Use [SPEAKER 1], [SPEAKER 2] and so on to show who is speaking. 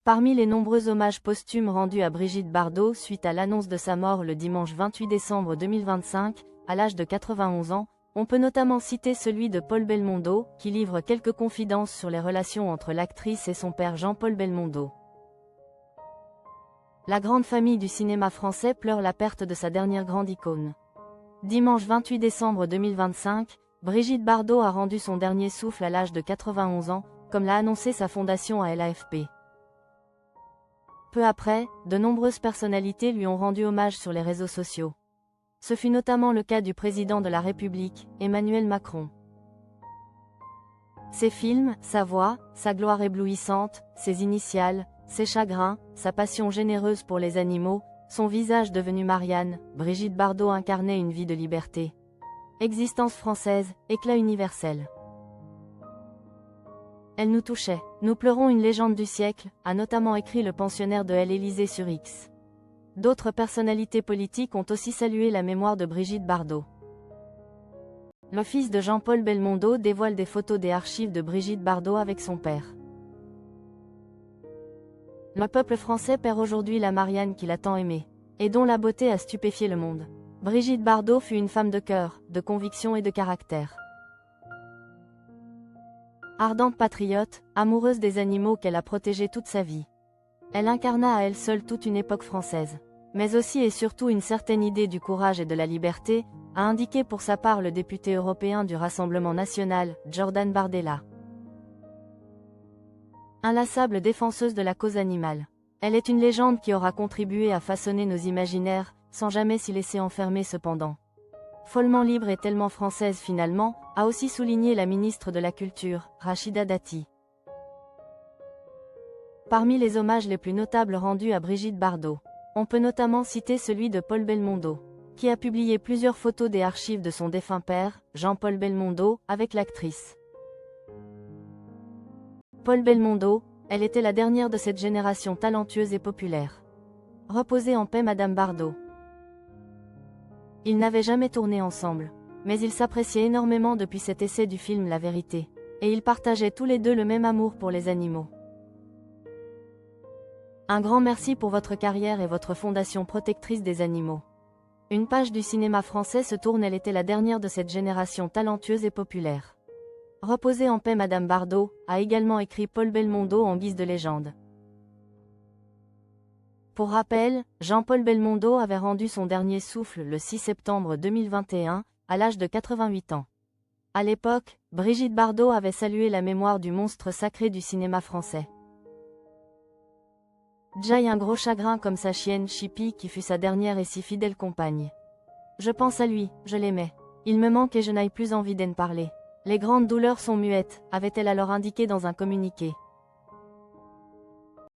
[SPEAKER 1] Parmi les nombreux hommages posthumes rendus à Brigitte Bardot suite à l'annonce de sa mort le dimanche 28 décembre 2025, à l'âge de 91 ans, on peut notamment citer celui de Paul Belmondo, qui livre quelques confidences sur les relations entre l'actrice et son père Jean-Paul Belmondo. La grande famille du cinéma français pleure la perte de sa dernière grande icône. Dimanche 28 décembre 2025, Brigitte Bardot a rendu son dernier souffle à l'âge de 91 ans, comme l'a annoncé sa fondation à l'AFP. Peu après, de nombreuses personnalités lui ont rendu hommage sur les réseaux sociaux. Ce fut notamment le cas du président de la République, Emmanuel Macron. Ses films, sa voix, sa gloire éblouissante, ses initiales, ses chagrins, sa passion généreuse pour les animaux, son visage devenu Marianne, Brigitte Bardot incarnait une vie de liberté. Existence française, éclat universel. Elle nous touchait. Nous pleurons une légende du siècle, a notamment écrit le pensionnaire de l'Élysée sur X. D'autres personnalités politiques ont aussi salué la mémoire de Brigitte Bardot. Le fils de Jean-Paul Belmondo dévoile des photos des archives de Brigitte Bardot avec son père. Le peuple français perd aujourd'hui la Marianne qu'il a tant aimée, et dont la beauté a stupéfié le monde. Brigitte Bardot fut une femme de cœur, de conviction et de caractère. Ardente patriote, amoureuse des animaux qu'elle a protégés toute sa vie. Elle incarna à elle seule toute une époque française. Mais aussi et surtout une certaine idée du courage et de la liberté, a indiqué pour sa part le député européen du Rassemblement national, Jordan Bardella. Inlassable défenseuse de la cause animale. Elle est une légende qui aura contribué à façonner nos imaginaires, sans jamais s'y laisser enfermer cependant. Follement libre et tellement française finalement, a aussi souligné la ministre de la Culture, Rachida Dati. Parmi les hommages les plus notables rendus à Brigitte Bardot, on peut notamment citer celui de Paul Belmondo, qui a publié plusieurs photos des archives de son défunt père, Jean-Paul Belmondo, avec l'actrice. Paul Belmondo, elle était la dernière de cette génération talentueuse et populaire. Reposez en paix Madame Bardot. Ils n'avaient jamais tourné ensemble, mais ils s'appréciaient énormément depuis cet essai du film La Vérité, et ils partageaient tous les deux le même amour pour les animaux. Un grand merci pour votre carrière et votre fondation protectrice des animaux. Une page du cinéma français se tourne, elle était la dernière de cette génération talentueuse et populaire. Reposez en paix Madame Bardot, a également écrit Paul Belmondo en guise de légende. Pour rappel, Jean-Paul Belmondo avait rendu son dernier souffle le 6 septembre 2021, à l'âge de 88 ans. À l'époque, Brigitte Bardot avait salué la mémoire du monstre sacré du cinéma français. Jai un gros chagrin comme sa chienne Chippy qui fut sa dernière et si fidèle compagne. Je pense à lui, je l'aimais. Il me manque et je n'ai plus envie d'en parler. Les grandes douleurs sont muettes, avait-elle alors indiqué dans un communiqué.